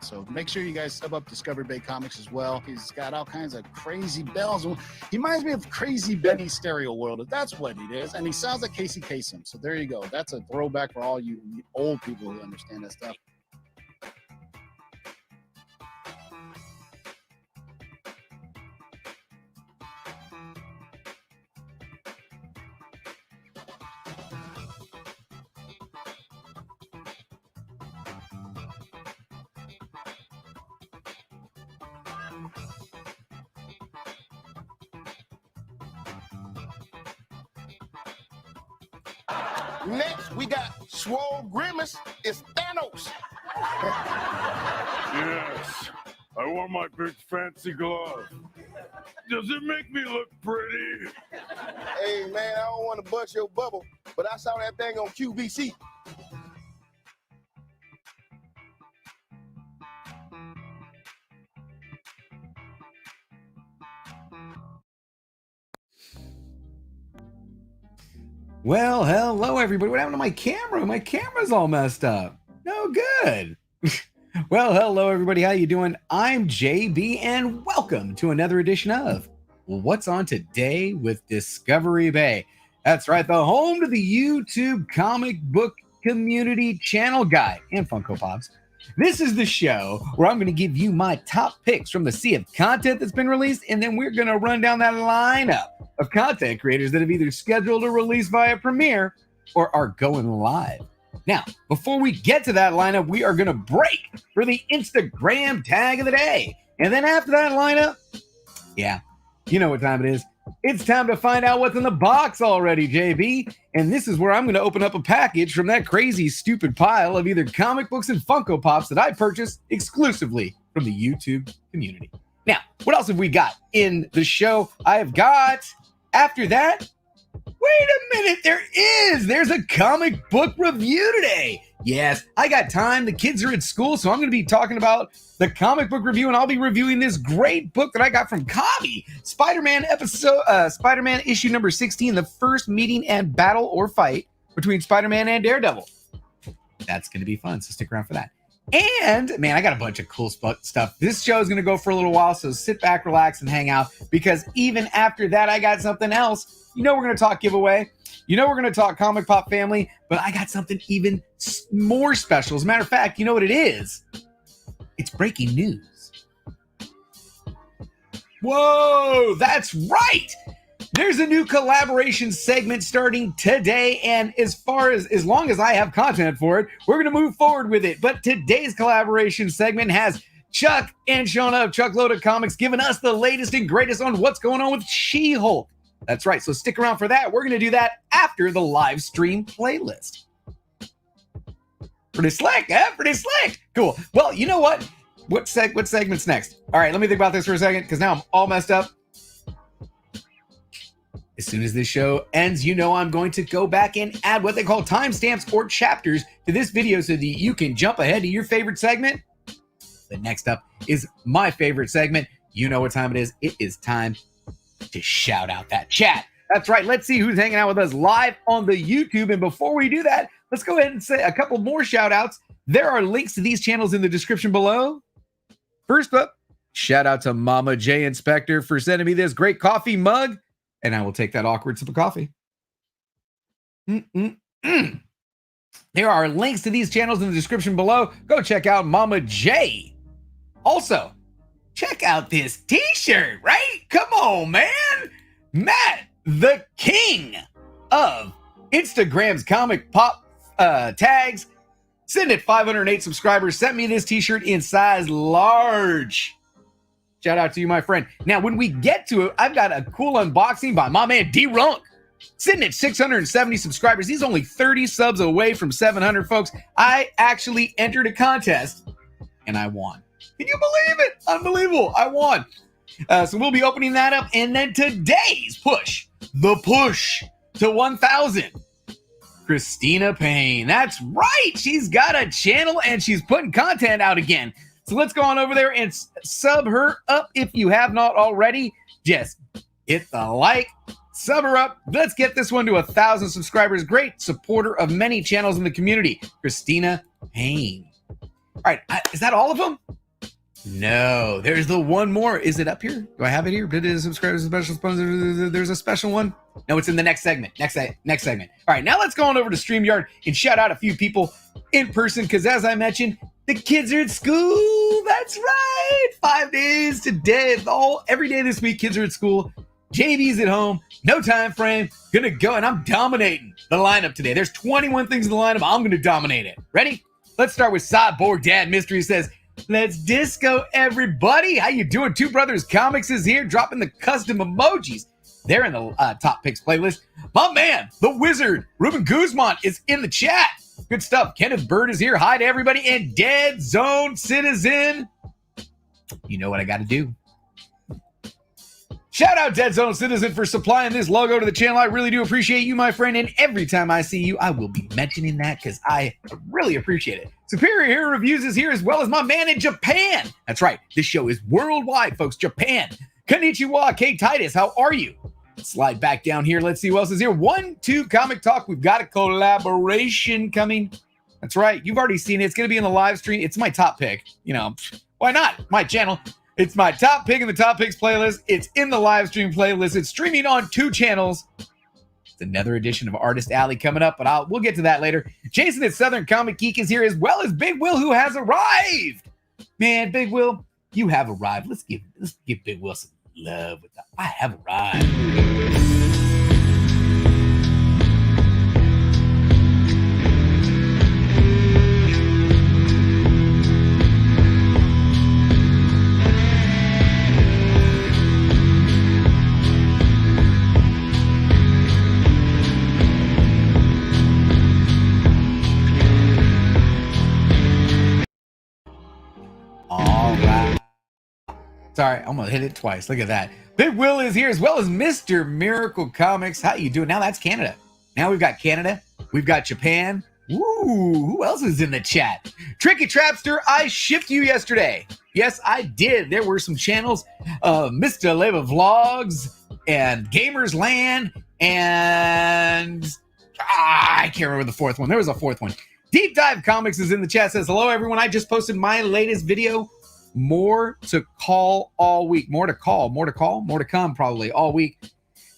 So make sure you guys sub up Discovery Bay Comics as well. He's got all kinds of crazy bells. He reminds me of Crazy Benny Stereo World. That's what it is. And he sounds like Casey Kasem. So there you go. That's a throwback for all you old people who understand that stuff. Next, we got Swole Grimace. It's Thanos. Yes, I want my big fancy glove. Does it make me look pretty? Hey, man, I don't want to bust your bubble, but I saw that thing on QVC. Well, hello everybody. What happened to my camera? My camera's all messed up. No good. Well, hello everybody. How you doing? I'm JB and welcome to another edition of What's On Today with Discovery Bay. That's right, the home to the YouTube comic book community channel guide and Funko Pops. This is the show where I'm going to give you my top picks from the sea of content that's been released, and then we're going to run down that lineup of content creators that have either scheduled a release via Premiere or are going live. Now, before we get to that lineup, we are going to break for the Instagram tag of the day. And then after that lineup, yeah, you know what time it is. It's time to find out what's in the box already, JB. And this is where I'm going to open up a package from that crazy, stupid pile of either comic books and Funko Pops that I purchased exclusively from the YouTube community. Now, what else have we got in the show? I have got, after that, wait a minute, there's a comic book review today. Yes, I got time. The kids are at school, so I'm going to be talking about the comic book review, and I'll be reviewing this great book that I got from Cobby, Spider-Man issue number 16, the first meeting and battle or fight between Spider-Man and Daredevil. That's going to be fun, so stick around for that. And, man, I got a bunch of cool stuff. This show is going to go for a little while, so sit back, relax, and hang out, because even after that, I got something else. You know we're going to talk giveaway. You know we're going to talk Comic Pop family, but I got something even more special. As a matter of fact, you know what it is? It's breaking news. Whoa, that's right. There's a new collaboration segment starting today, and as long as I have content for it, we're going to move forward with it. But today's collaboration segment has Chuck and Shona of Chuck Loaded Comics giving us the latest and greatest on what's going on with She-Hulk. That's right, so stick around for that. We're going to do that after the live stream playlist. Pretty slick, huh? Pretty slick. Cool. Well, you know what? What segment's next? All right, let me think about this for a second, because now I'm all messed up. As soon as this show ends, you know I'm going to go back and add what they call timestamps or chapters to this video so that you can jump ahead to your favorite segment. But next up is my favorite segment. You know what time it is. It is time to shout out that chat. That's right. Let's see who's hanging out with us live on the YouTube. And before we do that, let's go ahead and say a couple more shout outs. There are links to these channels in the description below. First up, shout out to Mama J Inspector for sending me this great coffee mug. And I will take that awkward sip of coffee. There are links to these channels in the description below. Go check out Mama J. Also, check out this t-shirt, right? Come on, man. Matt, the king of Instagram's comic pop tags, sitting at 508 subscribers, sent me this t-shirt in size large. Shout out to you, my friend. Now, when we get to it, I've got a cool unboxing by my man Dee Runk, sitting at 670 subscribers. He's only 30 subs away from 700, folks. I actually entered a contest, and I won. Can you believe it? Unbelievable. I won. So we'll be opening that up. And then today's push, the push to 1,000. Christina Payne. That's right. She's got a channel, and she's putting content out again. So let's go on over there and sub her up if you have not already. Just hit the like, sub her up. Let's get this one to 1,000 subscribers. Great supporter of many channels in the community, Christina Payne. All right, is that all of them? No, there's the one more. Is it up here? Do I have it here? Did it subscribe to special sponsor? There's a special one. No, it's in the next segment. Next segment. All right, now let's go on over to StreamYard and shout out a few people in person because, as I mentioned, the kids are at school. That's right. 5 days today. Every day this week, kids are at school. JB's at home. No time frame. Gonna go, and I'm dominating the lineup today. There's 21 things in the lineup. I'm gonna dominate it. Ready? Let's start with Cyborg Dad Mystery. Says, let's disco, everybody. How you doing? Two Brothers Comics is here, dropping the custom emojis. They're in the top picks playlist. My man, the wizard, Ruben Guzman, is in the chat. Good stuff. Kenneth Bird is here. Hi to everybody. And Dead Zone Citizen. You know what I got to do. Shout out Dead Zone Citizen for supplying this logo to the channel. I really do appreciate you, my friend. And every time I see you, I will be mentioning that because I really appreciate it. Superior Hero Reviews is here as well as my man in Japan. That's right. This show is worldwide, folks. Japan. Konnichiwa, K. Titus. How are you? Slide back down here. Let's see who else is here. 1-2 Comic Talk. We've got a collaboration coming. That's right. You've already seen it. It's going to be in the live stream. It's my top pick. You know, why not? My channel. It's my top pick in the top picks playlist. It's in the live stream playlist. It's streaming on 2 channels. It's another edition of Artist Alley coming up, but we'll get to that later. Jason at Southern Comic Geek is here as well as Big Will, who has arrived. Man, Big Will, you have arrived. Let's give Big Will some love with that. I have arrived. Sorry, I'm going to hit it twice. Look at that. Big Will is here as well as Mr. Miracle Comics. How you doing? Now that's Canada. Now we've got Canada. We've got Japan. Ooh, who else is in the chat? Tricky Trapster, I shipped you yesterday. Yes, I did. There were some channels. Mr. Leva Vlogs and Gamers Land and I can't remember the fourth one. There was a fourth one. Deep Dive Comics is in the chat. Says, hello, everyone. I just posted my latest video. More to call all week. More to come probably all week.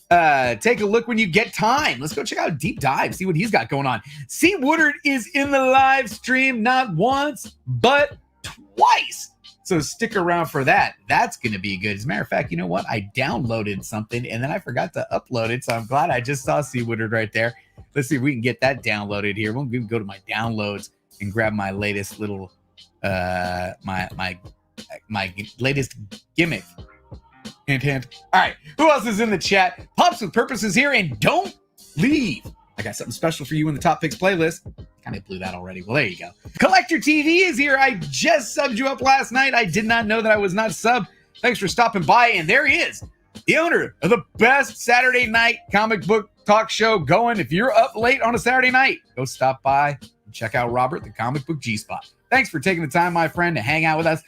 Take a look when you get time. Let's go check out Deep Dive, see what he's got going on. C. Woodard is in the live stream not once, but twice. So stick around for that. That's going to be good. As a matter of fact, you know what? I downloaded something and then I forgot to upload it. So I'm glad I just saw C. Woodard right there. Let's see if we can get that downloaded here. We'll go to my downloads and grab my latest little, my latest gimmick. Hint, hint. All right, who else is in the chat? Pops with Purpose is here, and don't leave. I got something special for you in the top picks playlist. Kind of blew that already. Well, there you go. Collector TV is here. I just subbed you up last night. I did not know that I was not subbed. Thanks for stopping by, and there he is, the owner of the best Saturday night comic book talk show going. If you're up late on a Saturday night, go stop by and check out Robert, the Comic Book G-Spot. Thanks for taking the time, my friend, to hang out with us.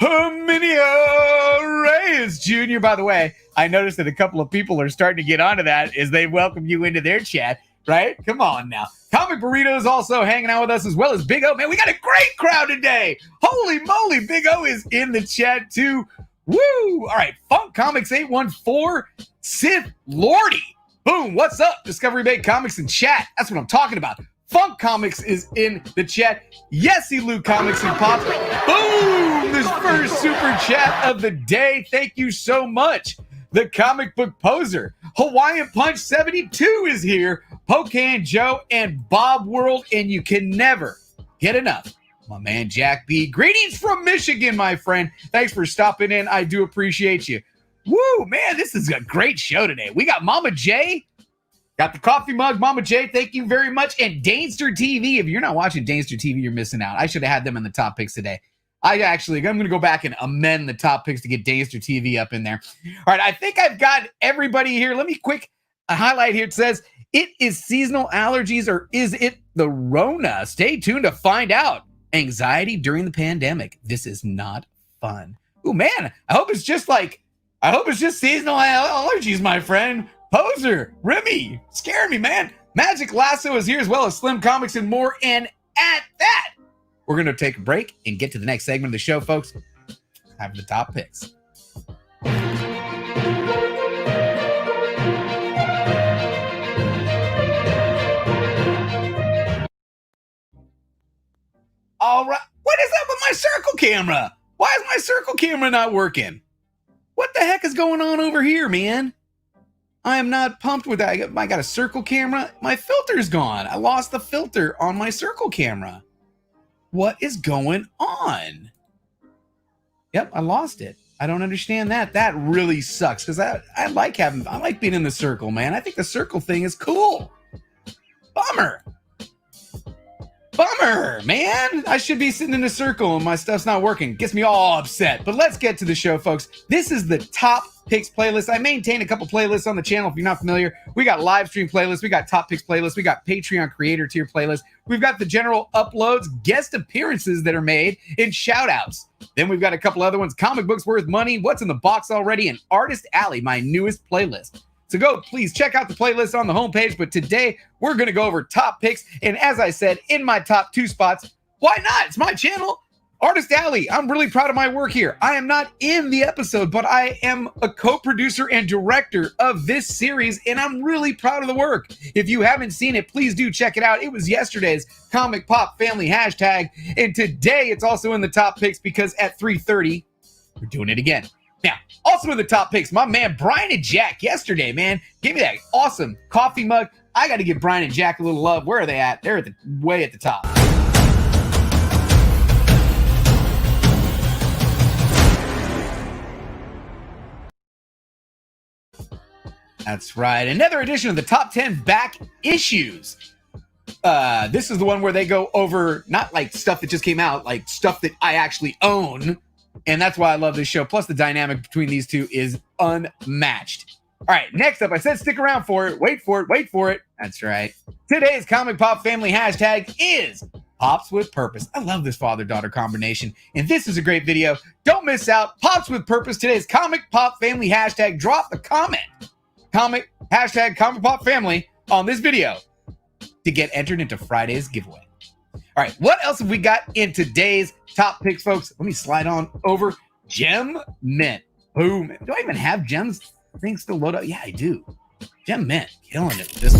Herminio Reyes Jr. By the way, I noticed that a couple of people are starting to get onto that as they welcome you into their chat, right? Come on now. Comic Burrito is also hanging out with us as well as Big O. Man, we got a great crowd today. Holy moly, Big O is in the chat too. Woo! All right, Funk Comics 814, Sith Lordy. Boom, what's up? Discovery Bay Comics in chat. That's what I'm talking about. Funk Comics is in the chat. Yesy Lou Comics and Pop. Boom! This first super chat of the day. Thank you so much. The Comic Book Poser. Hawaiian Punch 72 is here. Pocan Joe and Bob World. And you can never get enough. My man Jack B. Greetings from Michigan, my friend. Thanks for stopping in. I do appreciate you. Woo, man, this is a great show today. We got Mama J. Got the coffee mug, Mama J. Thank you very much. And Dainster TV. If you're not watching Dainster TV, you're missing out. I should have had them in the top picks today. I'm going to go back and amend the top picks to get Dainster TV up in there. All right, I think I've got everybody here. Let me quick highlight here. It says, it is seasonal allergies or is it the Rona? Stay tuned to find out. Anxiety during the pandemic. This is not fun. Oh, man. I hope it's just seasonal allergies, my friend. Poser, Remy, scaring me, man. Magic Lasso is here as well as Slim Comics and more. And at that, We're going to take a break and get to the next segment of the show, folks. Have the top picks. All right. What is up with my circle camera? Why is my circle camera not working? What the heck is going on over here, man? I am not pumped with that. I got a circle camera. My filter's gone. I lost the filter on my circle camera. What is going on? Yep, I lost it. I don't understand that. That really sucks because I like being in the circle, man. I think the circle thing is cool. Bummer. Bummer, man. I should be sitting in a circle and my stuff's not working. Gets me all upset. But let's get to the show, folks. This is the top picks playlist. I maintain a couple playlists on the channel if you're not familiar. We got live stream playlists. We got top picks playlists. We got Patreon creator tier playlists. We've got the general uploads, guest appearances that are made, and shout outs. Then we've got a couple other ones. Comic books worth money, what's in the box already, and Artist Alley, my newest playlist. So go, please check out the playlist on the homepage. But today we're going to go over top picks. And as I said, in my top 2 spots, why not? It's my channel, Artist Alley. I'm really proud of my work here. I am not in the episode, but I am a co-producer and director of this series, and I'm really proud of the work. If you haven't seen it, please do check it out. It was yesterday's Comic Pop Family hashtag, and today it's also in the top picks because at 3:30, we're doing it again. Now, also in the top picks, my man Brian and Jack yesterday, man, gave me that awesome coffee mug. I got to give Brian and Jack a little love. Where are they at? They're way at the top. That's right. Another edition of the top 10 back issues. This is the one where they go over not like stuff that just came out, like stuff that I actually own. And that's why I love this show. Plus, the dynamic between these two is unmatched. All right, next up, I said stick around for it. Wait for it. Wait for it. That's right. Today's Comic Pop Family hashtag is Pops with Purpose. I love this father-daughter combination, and this is a great video. Don't miss out. Pops with Purpose, today's Comic Pop Family hashtag. Drop a comment. Hashtag Comic Pop Family on this video to get entered into Friday's giveaway. All right, what else have we got in today's top picks, folks? Let me slide on over. Gem Mint. Boom. Do I even have Gem's thing still loaded up? Yeah, I do. Gem Mint. Killing it. This.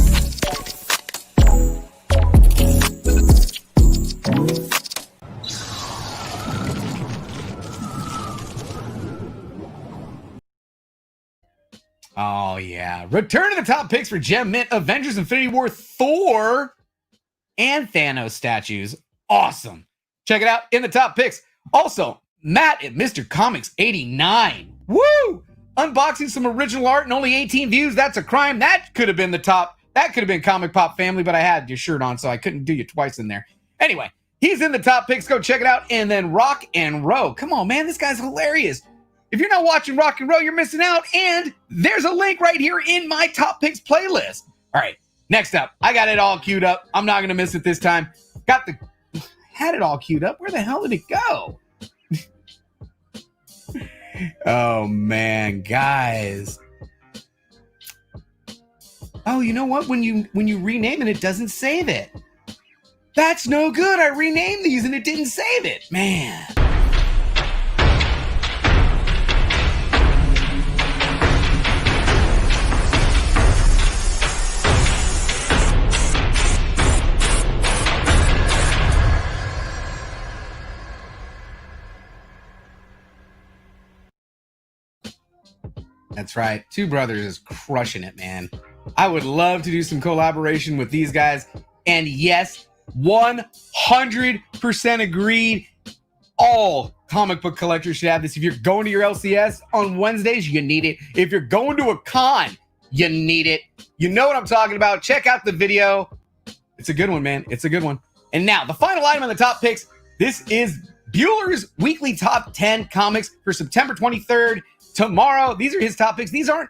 Oh, yeah. Return to the top picks for Gem Mint, Avengers Infinity War, Thor, and Thanos statues. Awesome. Check it out in the top picks. Also, Matt at Mr. Comics 89. Woo! Unboxing some original art and only 18 views. That's a crime. That could have been the top. That could have been Comic Pop Family, but I had your shirt on, so I couldn't do you twice in there. Anyway, he's in the top picks. Go check it out. And then Rock and Row. Come on, man. This guy's hilarious. If you're not watching Rock and Row, you're missing out. And there's a link right here in my top picks playlist. All right. Next up, I got it all queued up. I'm not going to miss it this time. Had it all queued up. Where the hell did it go? Oh, man, guys. Oh, you know what? When you rename it, it doesn't save it. That's no good. I renamed these and it didn't save it. Man. That's right. Two Brothers is crushing it, man. I would love to do some collaboration with these guys. And yes, 100% agreed. All comic book collectors should have this. If you're going to your LCS on Wednesdays, you need it. If you're going to a con, you need it. You know what I'm talking about. Check out the video. It's a good one, man. It's a good one. And now, the final item on the top picks. This is Bueller's weekly top 10 comics for September 23rd. Tomorrow, these are his top picks. They're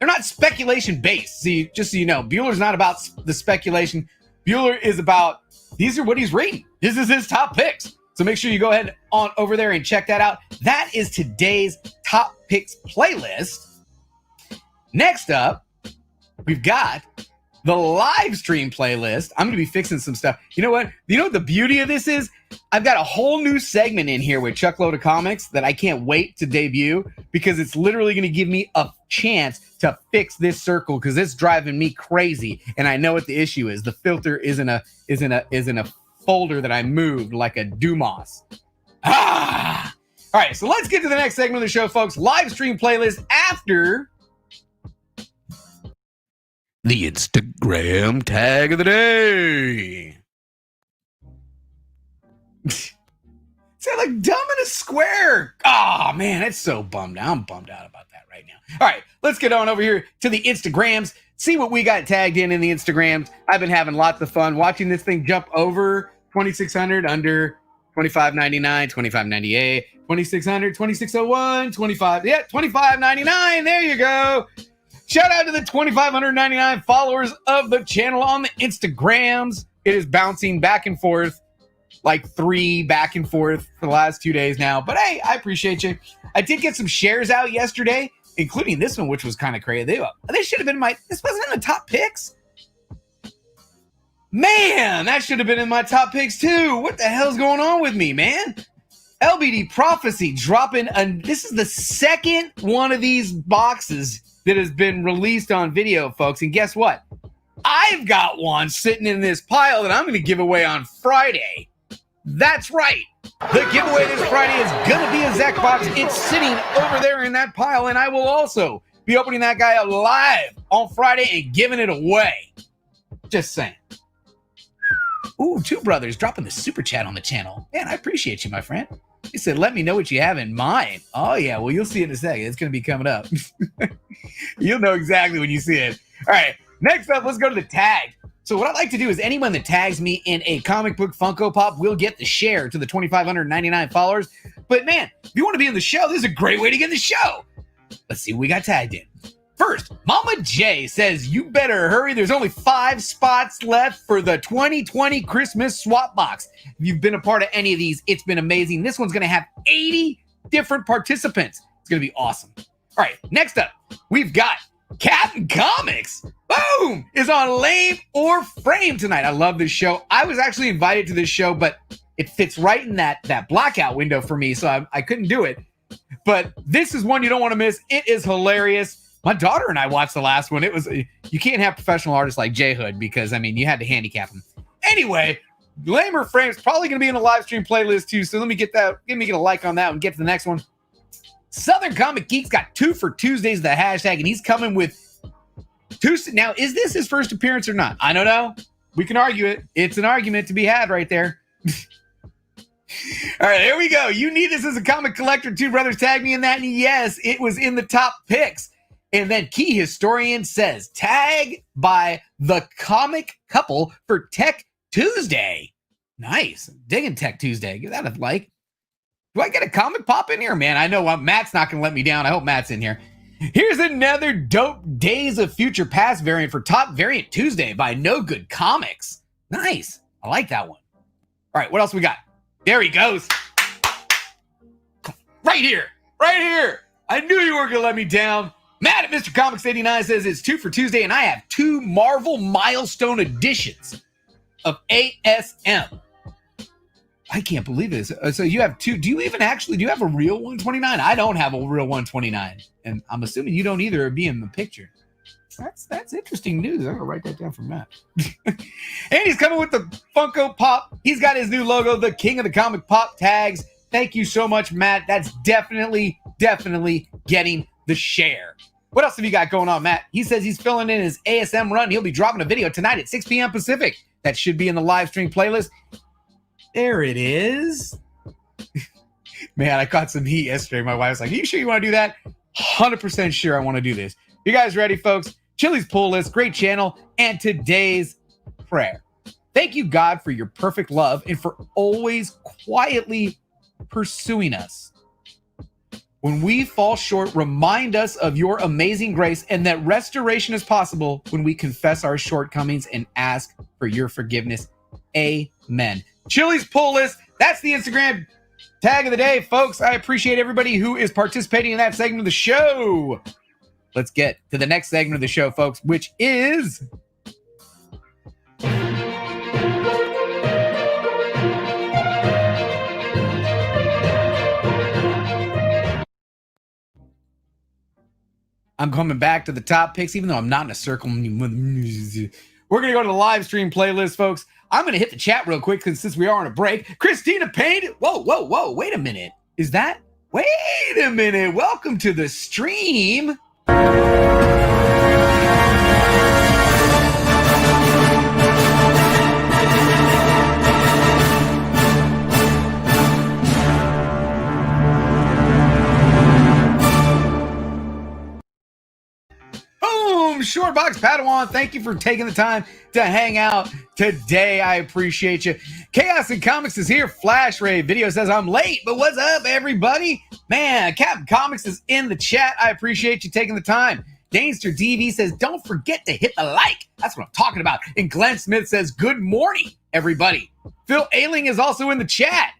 not speculation based. See, just so you know, Bueller's not about the speculation. Bueller is about, these are what he's rating. This is his top picks. So make sure you go ahead on over there and check that out. That is today's top picks playlist. Next up, we've got the live stream playlist. I'm going to be fixing some stuff. You know what? You know what the beauty of this is? I've got a whole new segment in here with Chuckload of Comics that I can't wait to debut because it's literally going to give me a chance to fix this circle because it's driving me crazy. And I know what the issue is. The filter is in a folder that I moved like a Dumas. Ah! All right, so let's get to the next segment of the show, folks. Live stream playlist after the Instagram tag of the day. Sound like dumb in a square. Oh, man, it's so bummed out. I'm bummed out about that right now. All right, let's get on over here to the Instagrams. See what we got tagged in the Instagrams. I've been having lots of fun watching this thing jump over 2,600 under $25.99, $25.98, 2,600, 2,601, 25. Yeah, $25.99. There you go. Shout out to the 2,599 followers of the channel on the Instagrams. It is bouncing back and forth, like 3 back and forth for the last 2 days now. But hey, I appreciate you. I did get some shares out yesterday, including this one, which was kind of crazy. They should have been this wasn't in the top picks. Man, that should have been in my top picks too. What the hell's going on with me, man? LBD Prophecy dropping, this is the second one of these boxes that has been released on video, folks. And guess what? I've got one sitting in this pile that I'm going to give away on Friday. That's right. The giveaway this Friday is going to be a Zach box. It's sitting over there in that pile, and I will also be opening that guy up live on Friday and giving it away. Just saying. Ooh, Two Brothers dropping the super chat on the channel. Man, I appreciate you, my friend. He said, let me know what you have in mind. Oh, yeah. Well, you'll see it in a second. It's going to be coming up. You'll know exactly when you see it. All right. Next up, let's go to the tag. So what I like to do is anyone that tags me in a comic book Funko Pop will get the share to the 2,599 followers. But, man, if you want to be in the show, this is a great way to get in the show. Let's see what we got tagged in. First, Mama J says, you better hurry. There's only 5 spots left for the 2020 Christmas swap box. If you've been a part of any of these, it's been amazing. This one's going to have 80 different participants. It's going to be awesome. All right, next up, we've got Captain Comics. Boom! Is on Lame or Frame tonight. I love this show. I was actually invited to this show, but it fits right in that blackout window for me, so I couldn't do it. But this is one you don't want to miss. It is hilarious. My daughter and I watched the last one. It was, you can't have professional artists like J Hood because, I mean, you had to handicap them. Anyway, Lamer Frame's probably going to be in the live stream playlist too. So let me get a like on that and get to the next one. Southern Comic Geek's got 2 for Tuesdays, the hashtag, and he's coming with 2. Now, is this his first appearance or not? I don't know. We can argue it. It's an argument to be had right there. All right, here we go. You need this as a comic collector. Two Brothers tagged me in that, and yes, it was in the top picks. And then Key Historian says, tag by the comic couple for Tech Tuesday. Nice. Digging Tech Tuesday. Give that a like. Do I get a comic pop in here? Man, I know Matt's not going to let me down. I hope Matt's in here. Here's another dope Days of Future Past variant for Top Variant Tuesday by No Good Comics. Nice. I like that one. All right, what else we got? There he goes. Right here. Right here. I knew you weren't going to let me down. Matt at Mr. Comics 89 says it's 2 for Tuesday, and I have 2 Marvel Milestone editions of ASM. I can't believe this. So you have 2. Do you have a real 129? I don't have a real 129, and I'm assuming you don't either be in the picture. That's interesting news. I'm gonna write that down for Matt. And he's coming with the Funko Pop. He's got his new logo, the King of the Comic Pop tags. Thank you so much, Matt. That's definitely getting the share. What else have you got going on, Matt? He says he's filling in his ASM run. He'll be dropping a video tonight at 6 p.m. Pacific. That should be in the live stream playlist. There it is. Man, I caught some heat yesterday. My wife was like, are you sure you want to do that? 100% sure I want to do this. You guys ready, folks? Chili's Pull List, great channel, and today's prayer. Thank you, God, for your perfect love and for always quietly pursuing us. When we fall short, remind us of your amazing grace and that restoration is possible when we confess our shortcomings and ask for your forgiveness. Amen. Chili's Pull List. That's the Instagram tag of the day, folks. I appreciate everybody who is participating in that segment of the show. Let's get to the next segment of the show, folks, which is I'm coming back to the top picks, even though I'm not in a circle. We're going to go to the live stream playlist, folks. I'm going to hit the chat real quick because since we are on a break. Christina Payne. Whoa. Wait a minute. Is that? Wait a minute. Welcome to the stream. Boom! Shortbox Padawan, thank you for taking the time to hang out today. I appreciate you. Chaos and Comics is here. Flash Ray Video says I'm late, but what's up, everybody? Man, Captain Comics is in the chat. I appreciate you taking the time. Dainster DV says, don't forget to hit the like. That's what I'm talking about. And Glenn Smith says, good morning, everybody. Phil Ailing is also in the chat.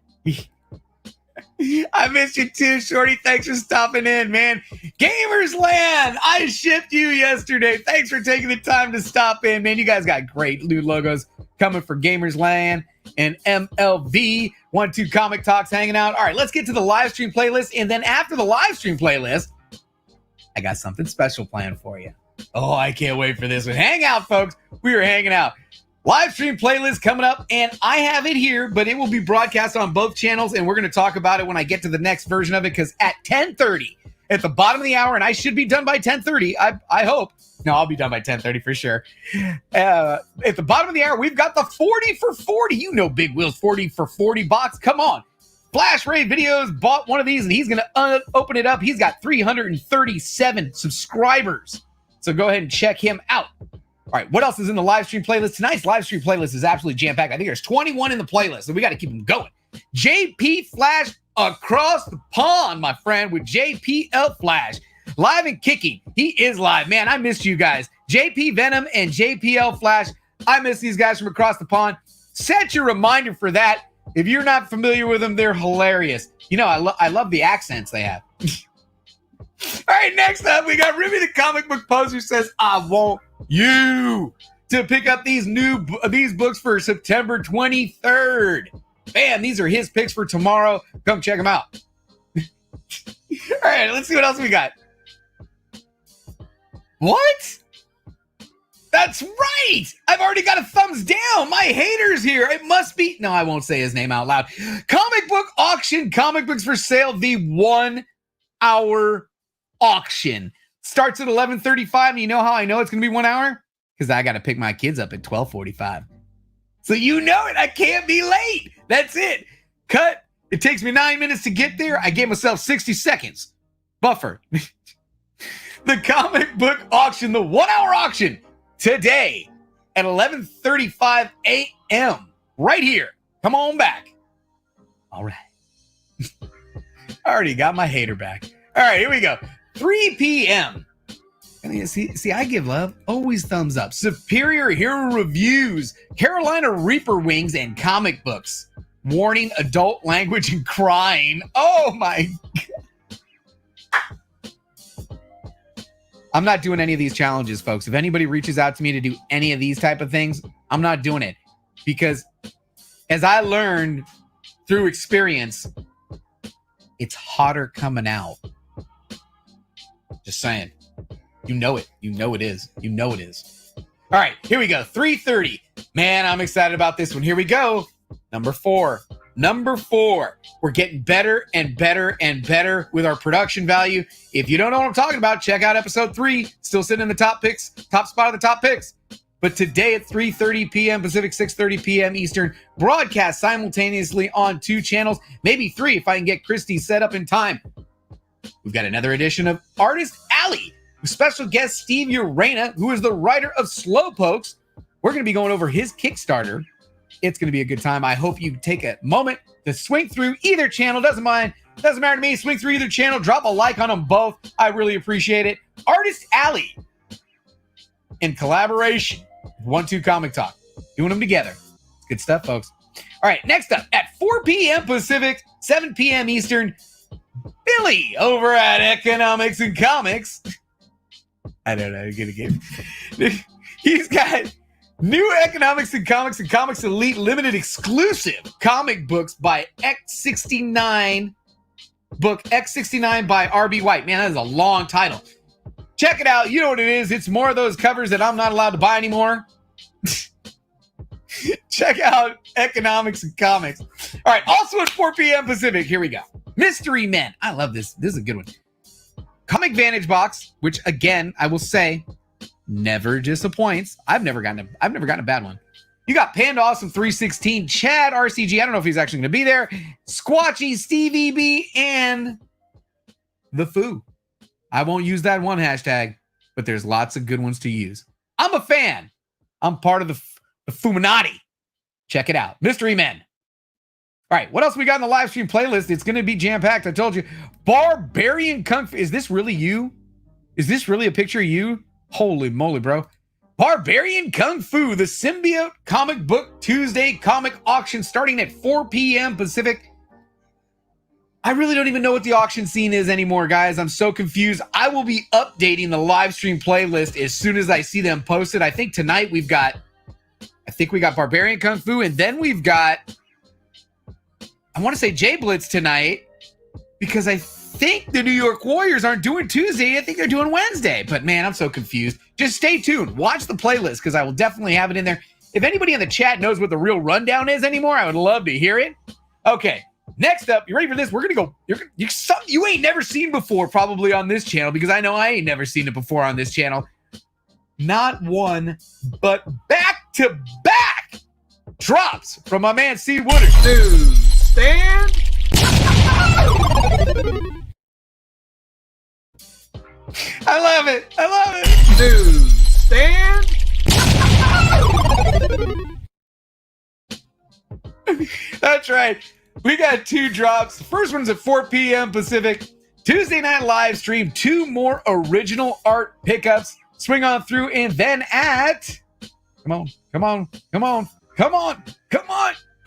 I missed you too, Shorty. Thanks for stopping in, man. Gamers Land, I shipped you yesterday. Thanks for taking the time to stop in, man. You guys got great new logos coming for Gamers Land and MLV 12 Comic Talks hanging out. All right, let's get to the live stream playlist. And then after the live stream playlist, I got something special planned for you. Oh, I can't wait for this one. Hang out, folks. We are hanging out. Live stream playlist coming up, and I have it here, but it will be broadcast on both channels, and we're going to talk about it when I get to the next version of it, because at 10:30, at the bottom of the hour, and I should be done by 10:30, I hope. No, I'll be done by 10:30 for sure. At the bottom of the hour, we've got the 40 for 40. You know Big Will's 40 for 40 box. Come on. Flash Ray Videos bought one of these, and he's going to open it up. He's got 337 subscribers, so go ahead and check him out. All right, what else is in the live stream playlist? Tonight's live stream playlist is absolutely jam-packed. I think there's 21 in the playlist, so we got to keep them going. JP Flash across the pond, my friend, with JPL Flash. Live and kicking. He is live. Man, I missed you guys. JP Venom and JPL Flash. I miss these guys from across the pond. Set your reminder for that. If you're not familiar with them, they're hilarious. You know, I love the accents they have. All right, next up, we got Ruby the comic book poster says, I want you to pick up these books for September 23rd. Man, these are his picks for tomorrow. Come check them out. All right, let's see what else we got. What? That's right. I've already got a thumbs down. My hater's here. It must be. No, I won't say his name out loud. Comic book auction. Comic books for sale. The 1 hour auction starts at 11:35. And you know how I know it's going to be 1 hour? Because I got to pick my kids up at 12:45. So you know it. I can't be late. That's it. Cut. It takes me 9 minutes to get there. I gave myself 60 seconds. Buffer. The comic book auction, the 1 hour auction, today at 11:35 a.m. right here. Come on back. All right. I already got my hater back. All right, here we go. 3 p.m. I mean, see, I give love. Always thumbs up. Superior Hero Reviews, Carolina Reaper Wings, and comic books. Warning, adult language and crying. Oh my God. I'm not doing any of these challenges, folks. If anybody reaches out to me to do any of these type of things, I'm not doing it. Because as I learned through experience, it's hotter coming out. Just saying. You know it. You know it is. You know it is. All right, here we go. 3:30. Man, I'm excited about this one. Here we go. Number 4. We're getting better and better and better with our production value. If you don't know what I'm talking about, check out episode 3. Still sitting in the top spot of the top picks. But today at 3:30 p.m. Pacific, 6:30 p.m. Eastern, broadcast simultaneously on 2 channels, maybe 3 if I can get Christy set up in time. We've got another edition of Artist Alley with special guest Steve Urena, who is the writer of Slowpokes. We're going to be going over his Kickstarter. It's going to be a good time. I hope you take a moment to swing through either channel. Doesn't matter to me. Swing through either channel. Drop a like on them both. I really appreciate it. Artist Alley in collaboration with 12 Comic Talk. Doing them together. It's good stuff, folks. All right, next up at 4 p.m. Pacific, 7 p.m. Eastern, Billy over at Economics and Comics. I don't know. I'm going to get He's got new Economics and Comics Elite limited exclusive comic books by X69. Book X69 by R.B. White. Man, that is a long title. Check it out. You know what it is. It's more of those covers that I'm not allowed to buy anymore. Check out Economics and Comics. All right. Also at 4 p.m. Pacific. Here we go. Mystery Men. I love this. This is a good one. Comic Vantage Box, which again, I will say, never disappoints. I've never gotten a bad one. You got Panda Awesome 316, Chad RCG. I don't know if he's actually going to be there. Squatchy, Stevie B, and the Foo. I won't use that one hashtag, but there's lots of good ones to use. I'm a fan. I'm part of the Fuminati. Check it out. Mystery Men. All right, what else we got in the live stream playlist? It's going to be jam-packed. I told you. Barbarian Kung Fu. Is this really you? Is this really a picture of you? Holy moly, bro. Barbarian Kung Fu, the Symbiote Comic Book Tuesday comic auction starting at 4 p.m. Pacific. I really don't even know what the auction scene is anymore, guys. I'm so confused. I will be updating the live stream playlist as soon as I see them posted. I think tonight we got Barbarian Kung Fu, and then we've got, I want to say J-Blitz tonight, because I think the New York Warriors aren't doing Tuesday. I think they're doing Wednesday. But man, I'm so confused. Just stay tuned. Watch the playlist, because I will definitely have it in there. If anybody in the chat knows what the real rundown is anymore, I would love to hear it. Okay. Next up, you ready for this? We're going to go, something you ain't never seen before probably on this channel, because I know I ain't never seen it before on this channel. Not one, but back-to-back drops from my man C. Woodard. Dude, stand. I love it. I love it. Dude, stand. That's right. We got 2 drops. The first one's at 4 p.m. Pacific. Tuesday night live stream. 2 more original art pickups. Swing on through, and then at... Come on.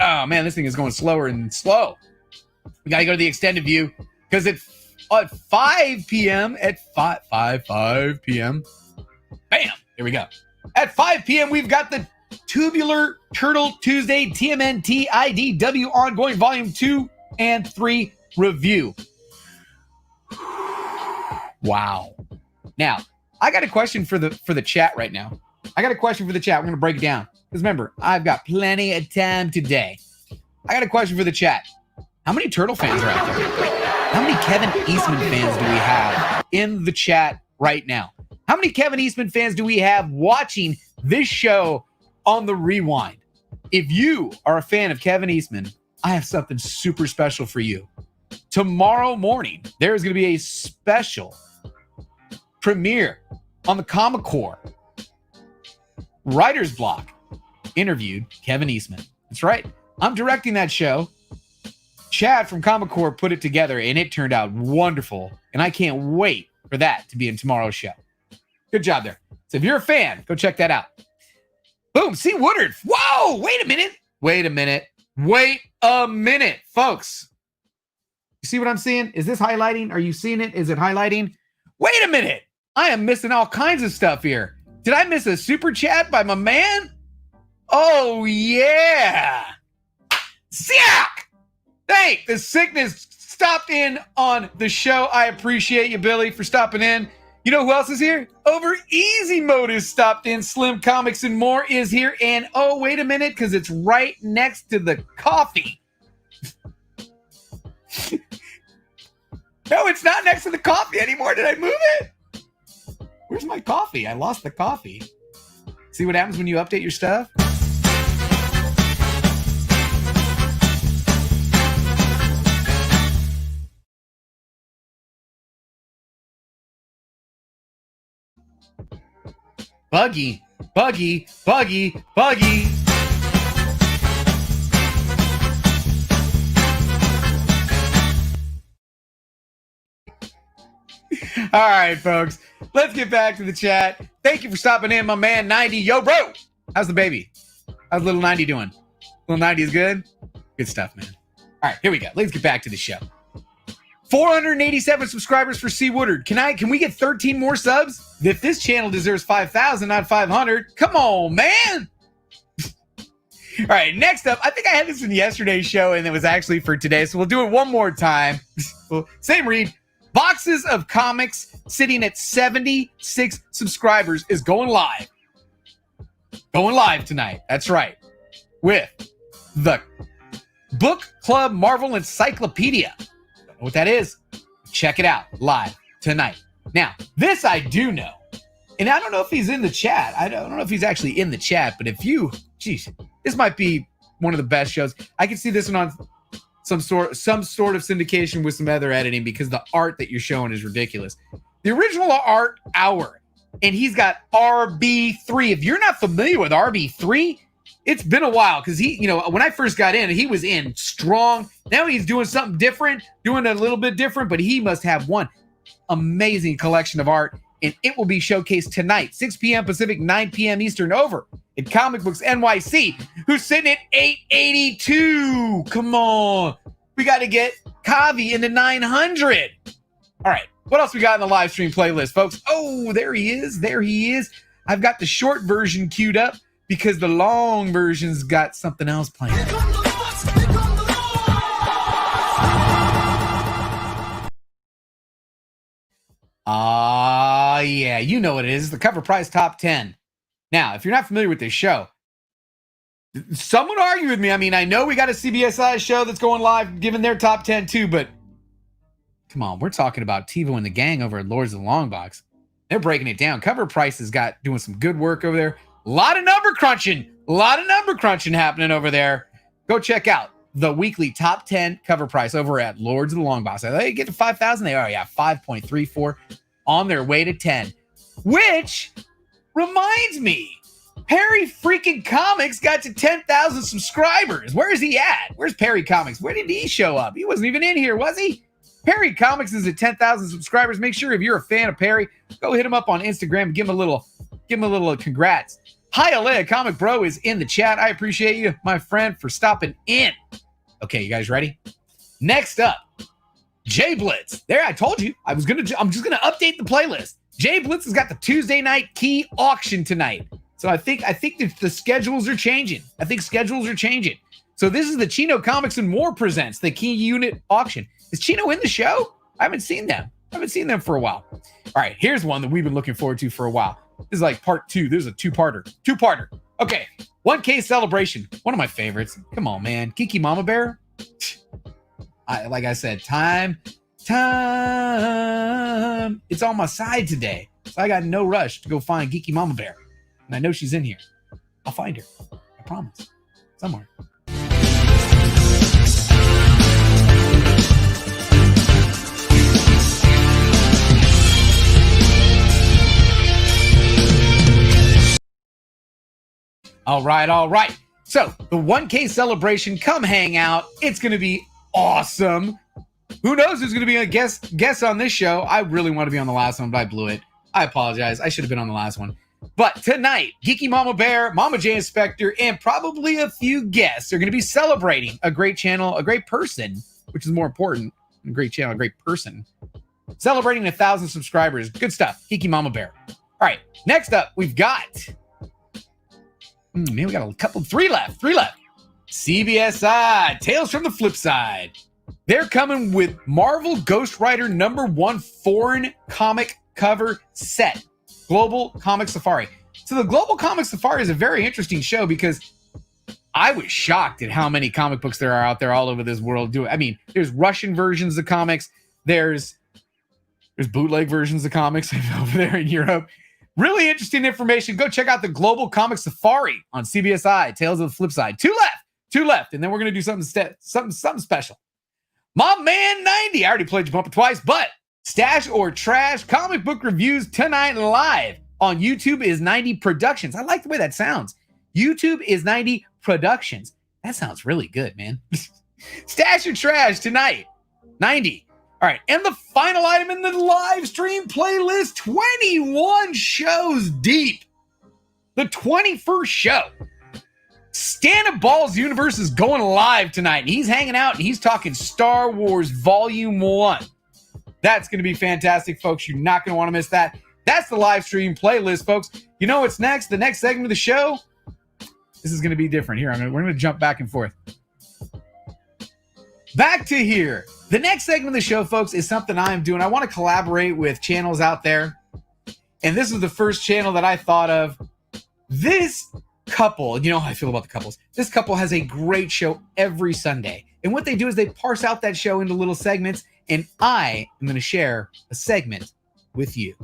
Oh, man, this thing is going slower and slow. We got to go to the extended view, because at 5 p.m., at 5 p.m., bam, here we go. At 5 p.m., we've got the Tubular Turtle Tuesday TMNT IDW Ongoing Volume 2 and 3 review. Wow. Now, I got a question for the chat right now. We're going to break it down. Because remember, I've got plenty of time today. I got a question for the chat. How many Turtle fans are out there? How many Kevin Eastman fans do we have in the chat right now? How many Kevin Eastman fans do we have watching this show on the rewind? If you are a fan of Kevin Eastman, I have something super special for you. Tomorrow morning, there is going to be a special premiere on the Comic Core Writer's Block. Interviewed Kevin Eastman. That's right. I'm directing that show. Chad from Comic Core put it together, and it turned out wonderful. And I can't wait for that to be in tomorrow's show. Good job there. So if you're a fan, go check that out. Boom. See Woodard. Whoa. Wait a minute, folks. You see what I'm seeing? Is this highlighting? Are you seeing it? Is it highlighting? Wait a minute. I am missing all kinds of stuff here. Did I miss a super chat by my man? Oh, yeah. Siak. Thank the sickness stopped in on the show. I appreciate you, Billy, for stopping in. You know who else is here? Over Easy Mode has stopped in. Slim Comics and More is here. And oh, wait a minute, because it's right next to the coffee. No, it's not next to the coffee anymore. Did I move it? Where's my coffee? I lost the coffee. See what happens when you update your stuff? Buggy. All right, folks. Let's get back to the chat. Thank you for stopping in, my man 90. Yo, bro. How's the baby? How's little 90 doing? Little 90 is good? Good stuff, man. All right, here we go. Let's get back to the show. 487 subscribers for C. Woodard. Can we get 13 more subs? If this channel deserves 5,000, not 500. Come on, man. All right, next up, I think I had this in yesterday's show, and it was actually for today, so we'll do it one more time. Well, same read. Boxes of Comics, sitting at 76 subscribers, is going live. Going live tonight. That's right. With the Book Club Marvel Encyclopedia. Don't know what that is? Check it out live tonight. Now, this I do know. And I don't know if he's in the chat. I don't know if he's actually in the chat, but if you, geez, this might be one of the best shows. I can see this one on some sort of syndication with some other editing because the art that you're showing is ridiculous. The original art hour, and he's got RB3. If you're not familiar with RB3, it's been a while because he, you know, when I first got in, he was in strong. Now he's doing something different, doing a little bit different, but he must have one amazing collection of art. And it will be showcased tonight, 6 p.m. Pacific, 9 p.m. Eastern, over at Comic Books NYC, who's sitting at 882. Come on. We got to get Kavi into 900. All right. What else we got in the live stream playlist, folks? Oh, there he is. There he is. I've got the short version queued up because the long version's got something else playing. Yeah, you know what it is. The Cover Price Top 10. Now, if you're not familiar with this show, someone argue with me. I mean, I know we got a CBSI show that's going live, giving their top 10 too, but come on, we're talking about TiVo and the gang over at Lords of the Long Box. They're breaking it down. Cover Price has got doing some good work over there. A lot of number crunching happening over there. Go check out the weekly top 10 Cover Price over at Lords of the Long Box. They get to 5,000. They are, 5.34 on their way to 10. Which reminds me, Perry freaking Comics got to 10,000 subscribers. Where is he at? Where's Perry Comics? Where did he show up? He wasn't even in here, was he? Perry Comics is at 10,000 subscribers. Make sure if you're a fan of Perry, go hit him up on Instagram. Give him a little congrats. Hi, Alea Comic Bro is in the chat. I appreciate you, my friend, for stopping in. Okay, you guys ready? Next up, Jay Blitz. There, I told you. I'm just gonna update the playlist. Jay Blitz has got the Tuesday night key auction tonight. So I think the schedules are changing. So this is the Chino Comics and More presents the key unit auction. Is Chino in the show? I haven't seen them for a while. All right, here's one that we've been looking forward to for a while. This is like part 2. This is a two-parter. Okay, 1K Celebration. One of my favorites. Come on, man. Kiki Mama Bear. Like I said, time. It's on my side today. So I got no rush to go find Geeky Mama Bear. And I know she's in here. I'll find her. I promise. Somewhere. All right. So the 1K celebration, come hang out. It's going to be awesome. Who knows who's going to be a guest on this show? I really want to be on the last one, but I blew it. I apologize. I should have been on the last one. But tonight, Geeky Mama Bear, Mama J Inspector, and probably a few guests are going to be celebrating a great channel, a great person, which is more important. A great channel, a great person. Celebrating 1,000 subscribers. Good stuff. Geeky Mama Bear. All right. Next up, we've got... we got a couple, 3 left. CBSI, Tales from the Flip Side. They're coming with Marvel Ghost Rider #1 foreign comic cover set, Global Comic Safari. So the Global Comic Safari is a very interesting show because I was shocked at how many comic books there are out there all over this world. I mean, there's Russian versions of comics. There's bootleg versions of comics over there in Europe. Really interesting information. Go check out the Global Comic Safari on CBSI, Tales of the Flip Side. 2 left, and then we're going to do something special. My Man 90, I already played your bumper twice, but Stash or Trash comic book reviews tonight live on YouTube is 90 Productions. I like the way that sounds. YouTube is 90 Productions. That sounds really good, man. Stash or Trash tonight, 90. All right, and the final item in the live stream playlist, 21 shows deep. The 21st show. Stan Ball's Universe is going live tonight, and he's hanging out, and he's talking Star Wars Volume 1. That's going to be fantastic, folks. You're not going to want to miss that. That's the live stream playlist, folks. You know what's next? The next segment of the show? This is going to be different. Here, we're going to jump back and forth. Back to here. The next segment of the show, folks, is something I'm doing. I want to collaborate with channels out there. And this is the first channel that I thought of. This couple, you know how I feel about the couples. This couple has a great show every Sunday. And what they do is they parse out that show into little segments. And I am going to share a segment with you.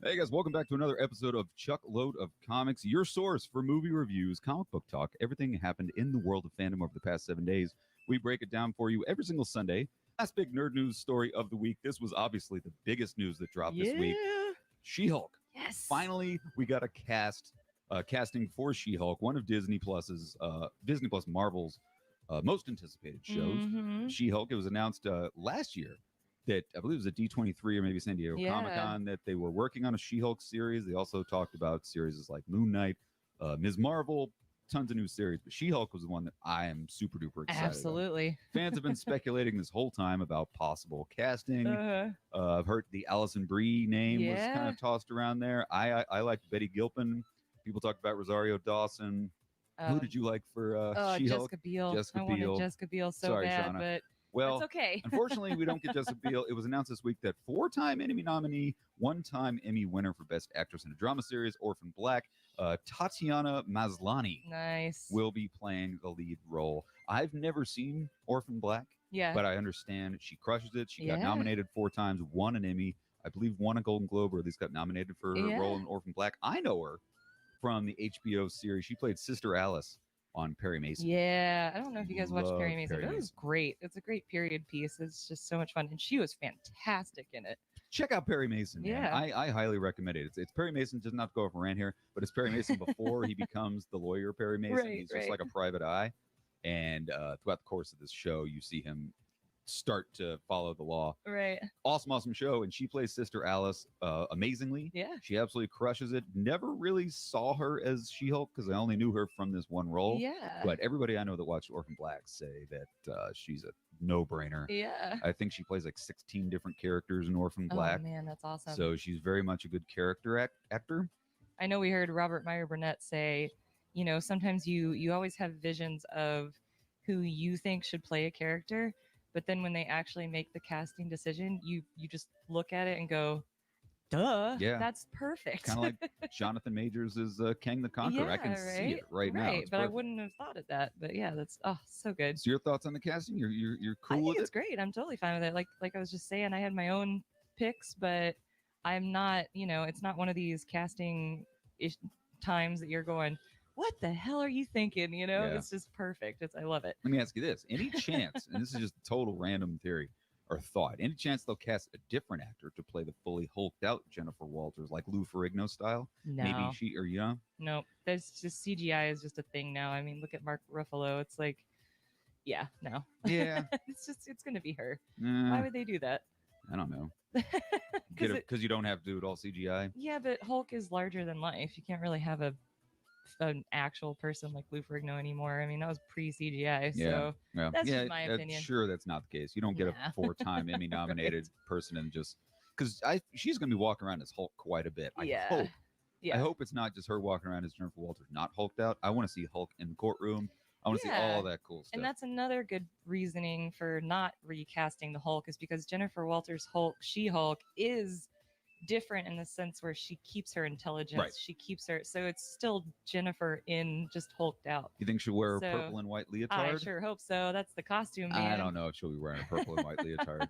Hey guys, welcome back to another episode of Chuckload of Comics, your source for movie reviews, comic book talk, everything that happened in the world of fandom over the past 7 days. We break it down for you every single Sunday. Last big nerd news story of the week. This was obviously the biggest news that dropped this week. She-Hulk. Yes. Finally, we got a casting for She-Hulk, one of Disney Plus Marvel's most anticipated shows. She-Hulk. It was announced last year that I believe it was at D23 or maybe San Diego Comic-Con that they were working on a She-Hulk series. They also talked about series like Moon Knight, Ms. Marvel, tons of new series. But She-Hulk was the one that I am super duper excited Absolutely. about. Fans have been speculating this whole time about possible casting. I've heard the Alison Brie name was kind of tossed around there. I liked Betty Gilpin. People talked about Rosario Dawson. Who did you like for She-Hulk? Jessica Biel. Jessica I wanted Biel. Jessica Biel so Sorry, bad, Shauna. but Well, it's okay. unfortunately, we don't get Jessica Biel. It was announced this week that 4-time Emmy nominee, 1-time Emmy winner for Best Actress in a Drama Series, Orphan Black, Tatiana Maslany Nice. will be playing the lead role. I've never seen Orphan Black, Yeah. but I understand she crushes it. She got Yeah. nominated 4 times, won an Emmy, I believe won a Golden Globe, or at least got nominated for her role in Orphan Black. I know her from the HBO series. She played Sister Alice on Perry Mason. Yeah. I don't know if you guys watched Love Perry Mason, Perry but it was great. It's a great period piece. It's just so much fun. And she was fantastic in it. Check out Perry Mason. Man. Yeah. I highly recommend it. It's Perry Mason, just not to go off a rant here, but it's Perry Mason before he becomes the lawyer Perry Mason. Right, He's just like a private eye. And throughout the course of this show, you see him start to follow the law. Right. Awesome show. And she plays Sister Alice amazingly. Yeah. She absolutely crushes it. Never really saw her as She-Hulk because I only knew her from this one role. Yeah. But everybody I know that watched Orphan Black say that she's a no-brainer. Yeah. I think she plays like 16 different characters in Orphan Black. Oh, man, that's awesome. So she's very much a good character actor. I know we heard Robert Meyer Burnett say, you know, sometimes you always have visions of who you think should play a character, but then when they actually make the casting decision, you just look at it and go, duh, Yeah. that's perfect. Kind of like Jonathan Majors is Kang the Conqueror. I can see it right now. It's But I perfect. wouldn't have thought of that. But yeah, that's so good. So your thoughts on the casting? You're I cool think with it's it? great. I'm totally fine with it. Like I was just saying, I had my own picks, but I'm not, you know, it's not one of these casting times that you're going, what the hell are you thinking? You know, Yeah. it's just perfect. I love it. Let me ask you this: any chance, and this is just total random theory or thought, any chance they'll cast a different actor to play the fully hulked out Jennifer Walters, like Lou Ferrigno style? No, Maybe she, or you know, no, there's just CGI is just a thing now. I mean, look at Mark Ruffalo. It's like, yeah, no, yeah, it's gonna be her. Why would they do that? I don't know. Because Because you don't have to do it all CGI. yeah, but Hulk is larger than life. You can't really have an actual person like Lou Ferrigno anymore. I mean, that was pre CGI. So Yeah, that's just my opinion. Sure, that's not the case. You don't get Nah. a 4-time Emmy nominated person and just because she's going to be walking around as Hulk quite a bit. I hope. Yeah. I hope it's not just her walking around as Jennifer Walters, not hulked out. I want to see Hulk in the courtroom. I want to see all that cool stuff. And that's another good reasoning for not recasting the Hulk is because Jennifer Walters' Hulk, She-Hulk, is different in the sense where she keeps her intelligence. Right. She keeps her, so it's still Jennifer in just hulked out. You think she'll wear a So, purple and white leotard? I sure hope so. That's the costume, man. I don't know if she'll be wearing a purple and white leotard.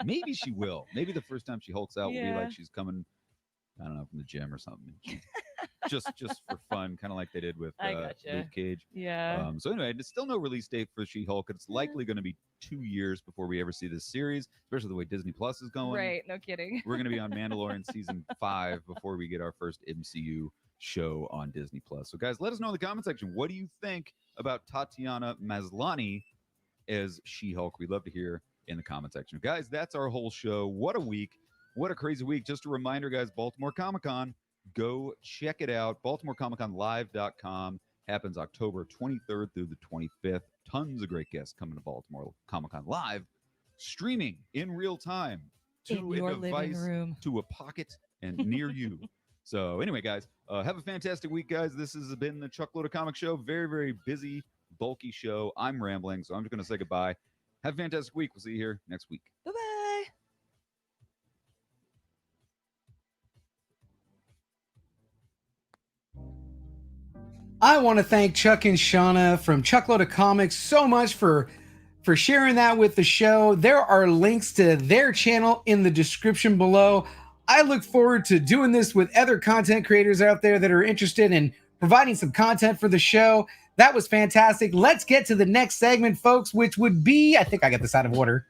Maybe she will. Maybe the first time she hulks out will be like she's coming, I don't know, from the gym or something. just for fun, kind of like they did with Luke Cage. Yeah. So anyway, there's still no release date for She-Hulk. It's likely going to be 2 years before we ever see this series, especially the way Disney Plus is going. Right. No kidding. We're going to be on Mandalorian season 5 before we get our first MCU show on Disney Plus. So guys, let us know in the comment section. What do you think about Tatiana Maslany as She-Hulk? We'd love to hear in the comment section. Guys, that's our whole show. What a week. What a crazy week. Just a reminder, guys, Baltimore Comic-Con Go check it out. BaltimoreComicConLive.com. Happens October 23rd through the 25th. Tons of great guests coming to Baltimore Comic Con Live, streaming in real time In to your a living device, room. to a pocket, and near you. So anyway, guys, have a fantastic week, guys. This has been the Chuckload of Comic Show. Very, very busy, bulky show. I'm rambling, so I'm just going to say goodbye. Have a fantastic week. We'll see you here next week. Bye-bye. I want to thank Chuck and Shauna from Chuckload of Comics so much for sharing that with the show. There are links to their channel in the description below. I look forward to doing this with other content creators out there that are interested in providing some content for the show. That was fantastic. Let's get to the next segment, folks, which would be, I think I got this out of order.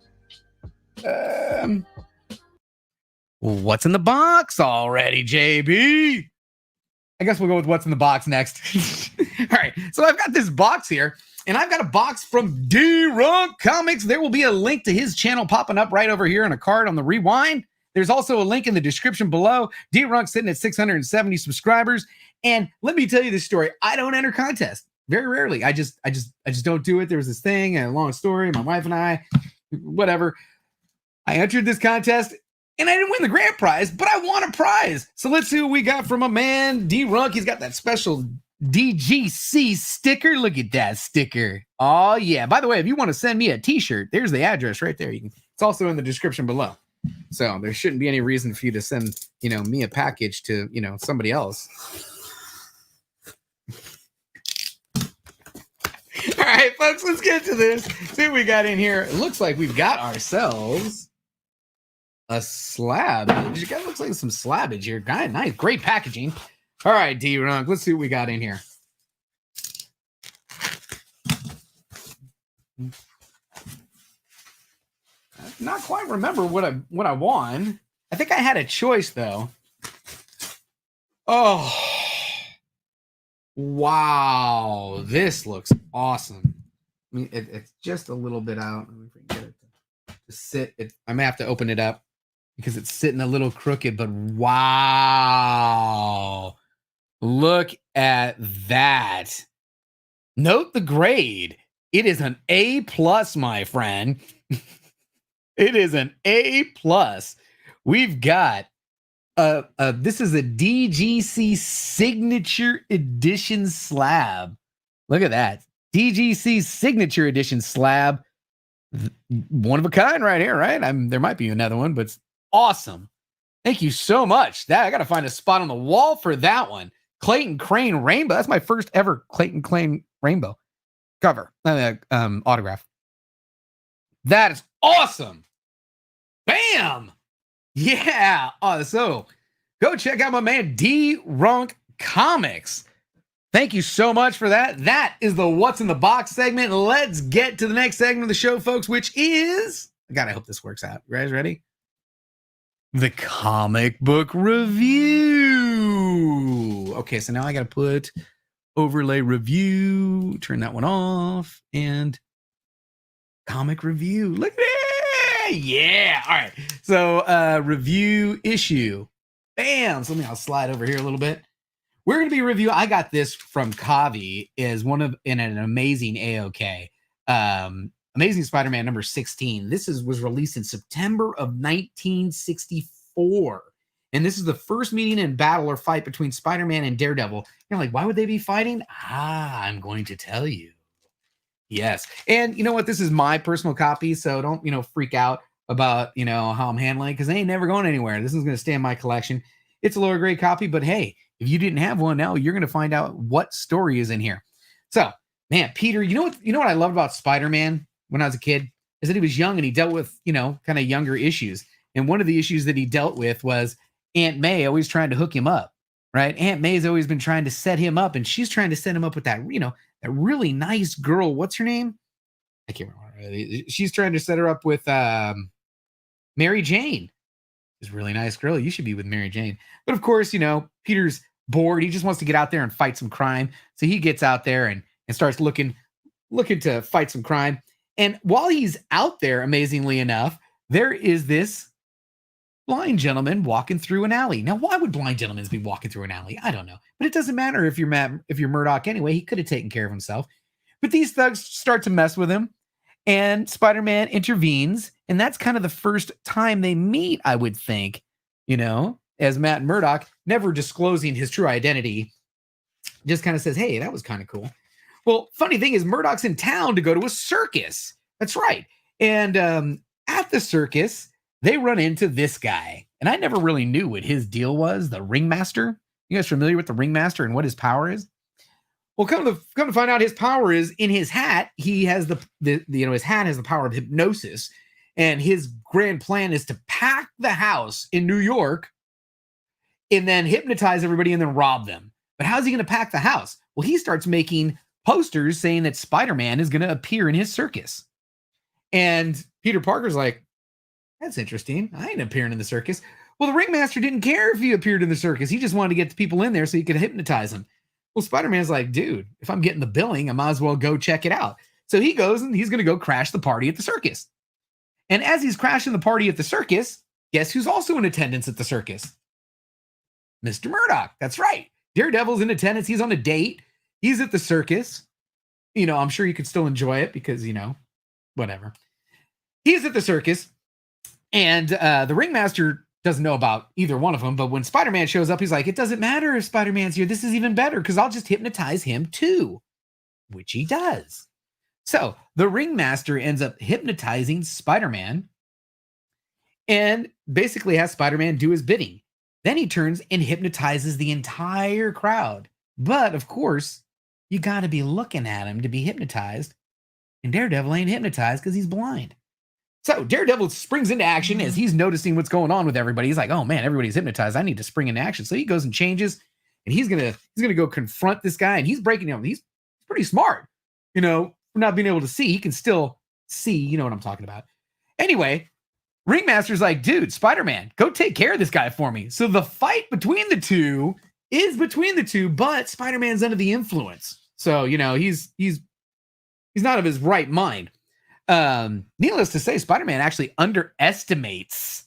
What's in the box already, JB? I guess we'll go with what's in the box next. All right, so I've got this box here, and I've got a box from Dee Runk Comics. There will be a link to his channel popping up right over here on a card on the rewind. There's also a link in the description below. Dee Runk's sitting at 670 subscribers, and let me tell you this story. I don't enter contests very rarely. I just don't do it. There was this thing, a long story. My wife and I, whatever. I entered this contest. And I didn't win the grand prize, but I won a prize. So let's see what we got from a man, Dee Runk. He's got that special DGC sticker. Look at that sticker. Oh, yeah. By the way, if you want to send me a t-shirt, there's the address right there. It's also in the description below. So there shouldn't be any reason for you to send, me a package to, somebody else. All right, folks, let's get to this. See what we got in here. It looks like we've got ourselves a slab. It kind of looks like some slabbage here. Nice, great packaging. All right, Dee Runk, let's see what we got in here. I not quite remember what I won. I think I had a choice though. Oh, wow, this looks awesome. I mean, it's just a little bit out. Let me get it to sit. I may have to open it up, because it's sitting a little crooked, but wow. Look at that. Note the grade. It is an A+, my friend. It is an A+. We've got this is a DGC Signature Edition slab. Look at that. DGC Signature Edition slab. One of a kind right here, right? There might be another one, but awesome. Thank you so much. I got to find a spot on the wall for that one. Clayton Crane Rainbow. That's my first ever Clayton Crane Rainbow cover, autograph. That is awesome. Bam. Yeah. So go check out my man Dee Runk Comics. Thank you so much for that. That is the What's in the Box segment. Let's get to the next segment of the show, folks, which is, God, I hope this works out. You guys ready? The comic book review. Okay, so now I got to put overlay review, turn that one off, and comic review. Look at it. Yeah. All right. So review issue. Bam. So I'll slide over here a little bit. We're going to be reviewing. I got this from Kavi in an amazing AOK. Amazing Spider-Man number 16. This was released in September of 1964. And this is the first meeting and battle or fight between Spider-Man and Daredevil. You're like, why would they be fighting? I'm going to tell you. Yes. And you know what? This is my personal copy, so don't, freak out about, how I'm handling it, because they ain't never going anywhere. This is going to stay in my collection. It's a lower grade copy, but hey, if you didn't have one, now you're going to find out what story is in here. So, man, Peter, you know what I loved about Spider-Man when I was a kid is that he was young and he dealt with, kind of younger issues. And one of the issues that he dealt with was Aunt May always trying to hook him up, right? Aunt May's always been trying to set him up, and she's trying to set him up with that, that really nice girl. What's her name? I can't remember. She's trying to set her up with Mary Jane. This really nice girl. You should be with Mary Jane. But of course, Peter's bored. He just wants to get out there and fight some crime. So he gets out there and starts looking to fight some crime. And while he's out there, amazingly enough, there is this blind gentleman walking through an alley. Now, why would blind gentlemen be walking through an alley? I don't know. But it doesn't matter if you're Murdoch anyway. He could have taken care of himself. But these thugs start to mess with him, and Spider-Man intervenes, and that's kind of the first time they meet, I would think, as Matt Murdock, never disclosing his true identity, just kind of says, hey, that was kind of cool. Well, funny thing is, Murdoch's in town to go to a circus. That's right. And at the circus, they run into this guy. And I never really knew what his deal was, the Ringmaster. You guys familiar with the Ringmaster and what his power is? Well, come to find out, his power is in his hat. He has his hat has the power of hypnosis. And his grand plan is to pack the house in New York and then hypnotize everybody and then rob them. But how's he going to pack the house? Well, he starts making posters saying that Spider-Man is going to appear in his circus. And Peter Parker's like, that's interesting. I ain't appearing in the circus. Well, the Ringmaster didn't care if he appeared in the circus. He just wanted to get the people in there so he could hypnotize them. Well, Spider-Man's like, dude, if I'm getting the billing, I might as well go check it out. So he goes and he's going to go crash the party at the circus. And as he's crashing the party at the circus, guess who's also in attendance at the circus? Mr. Murdoch. That's right. Daredevil's in attendance. He's on a date. He's at the circus. I'm sure you could still enjoy it because, whatever. He's at the circus. And the Ringmaster doesn't know about either one of them. But when Spider-Man shows up, he's like, it doesn't matter if Spider-Man's here. This is even better because I'll just hypnotize him too, which he does. So the Ringmaster ends up hypnotizing Spider-Man and basically has Spider-Man do his bidding. Then he turns and hypnotizes the entire crowd. But of course, you got to be looking at him to be hypnotized. And Daredevil ain't hypnotized because he's blind. So Daredevil springs into action as he's noticing what's going on with everybody. He's like, oh man, everybody's hypnotized. I need to spring into action. So he goes and changes, and he's gonna go confront this guy, and he's breaking him. He's pretty smart, for not being able to see. He can still see, you know what I'm talking about. Anyway, Ringmaster's like, dude, Spider-Man, go take care of this guy for me. So the fight between the two is between the two, but Spider-Man's under the influence. So, he's not of his right mind. Needless to say, Spider-Man actually underestimates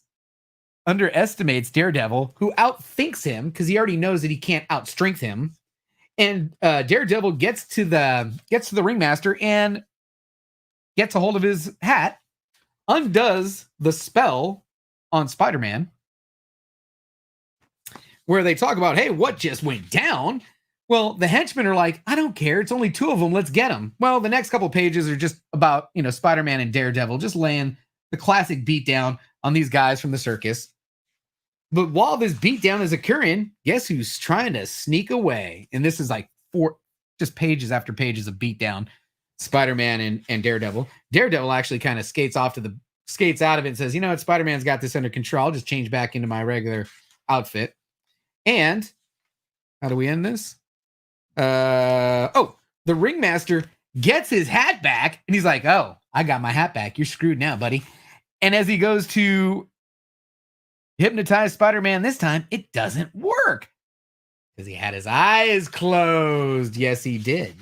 Daredevil, who outthinks him because he already knows that he can't outstrength him. And Daredevil gets to the Ringmaster and gets a hold of his hat, undoes the spell on Spider-Man, where they talk about, hey, what just went down? Well, the henchmen are like, I don't care. It's only two of them. Let's get them. Well, the next couple pages are just about, Spider-Man and Daredevil just laying the classic beatdown on these guys from the circus. But while this beatdown is occurring, guess who's trying to sneak away? And this is like just pages after pages of beatdown. Spider-Man and Daredevil. Daredevil actually kind of skates out of it and says, you know what? Spider-Man's got this under control. I'll just change back into my regular outfit. And how do we end this? The Ringmaster gets his hat back and he's like, oh, I got my hat back. You're screwed now, buddy. And as he goes to hypnotize Spider-Man this time, it doesn't work because he had his eyes closed. Yes, he did.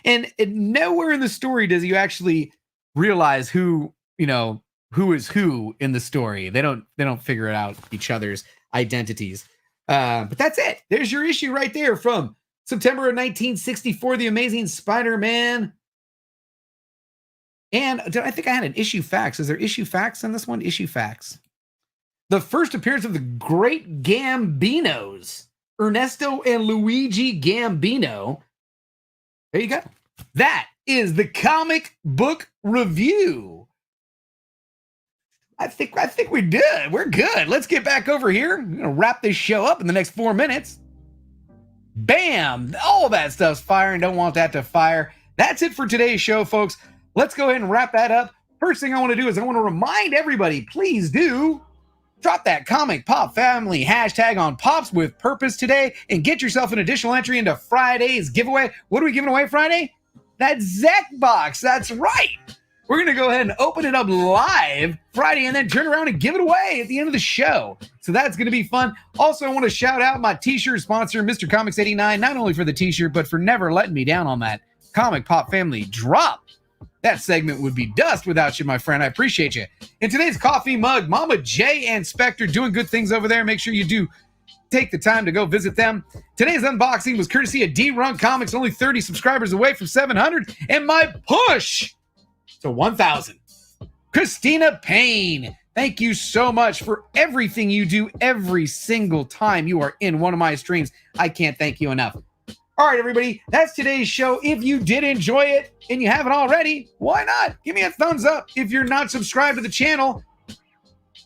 And nowhere in the story does you actually realize who is who in the story. They don't figure it out, each other's identities. But that's it. There's your issue right there from September of 1964, The Amazing Spider-Man. And I think I had an issue facts. Is there issue facts on this one? Issue facts. The first appearance of the Great Gambinos, Ernesto and Luigi Gambino. There you go. That is the comic book review. I think we're good. We're good. Let's get back over here. I'm gonna wrap this show up in the next 4 minutes. Bam! All that stuff's firing. Don't want that to fire. That's it for today's show, folks. Let's go ahead and wrap that up. First thing I want to do is I want to remind everybody, please do drop that Comic Pop Family hashtag on Pops with Purpose today and get yourself an additional entry into Friday's giveaway. What are we giving away Friday? That Zek box. That's right. We're going to go ahead and open it up live Friday and then turn around and give it away at the end of the show. So that's going to be fun. Also, I want to shout out my t-shirt sponsor, Mr. Comics 89, not only for the t-shirt, but for never letting me down on that Comic Pop Family drop. That segment would be dust without you, my friend. I appreciate you. In today's coffee mug, Mama J and Spectre doing good things over there. Make sure you do take the time to go visit them. Today's unboxing was courtesy of Dee Runk Comics, only 30 subscribers away from 700, and my push to 1,000. Christina Payne, thank you so much for everything you do every single time you are in one of my streams. I can't thank you enough. All right, everybody, that's today's show. If you did enjoy it and you haven't already, why not? Give me a thumbs up. If you're not subscribed to the channel,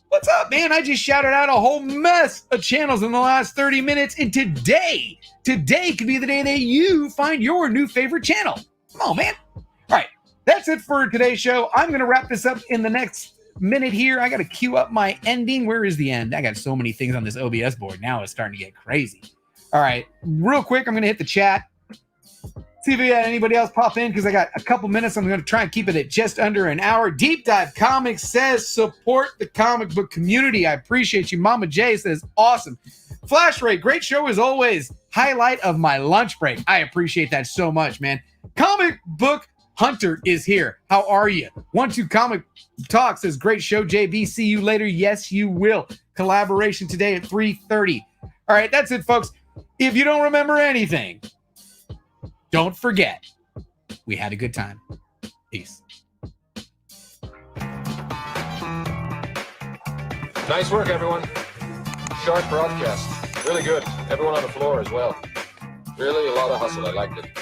what's up, man? I just shouted out a whole mess of channels in the last 30 minutes, and today could be the day that you find your new favorite channel. Come on, man. All right, that's it for today's show. I'm going to wrap this up in the next minute here. I got to queue up my ending. Where is the end? I got so many things on this OBS board. Now it's starting to get crazy. All right, real quick, I'm going to hit the chat. See if we got anybody else pop in, because I got a couple minutes. I'm going to try and keep it at just under an hour. Deep Dive Comics says, support the comic book community. I appreciate you. Mama J says, awesome. Flash Ray, great show as always. Highlight of my lunch break. I appreciate that so much, man. Comic Book Hunter is here. How are you? 1-2 Comic Talk says, great show, JB. See you later. Yes, you will. Collaboration today at 3:30. All right, that's it, folks. If you don't remember anything, don't forget, we had a good time. Peace. Nice work, everyone. Sharp broadcast. Really good. Everyone on the floor as well. Really a lot of hustle. I liked it.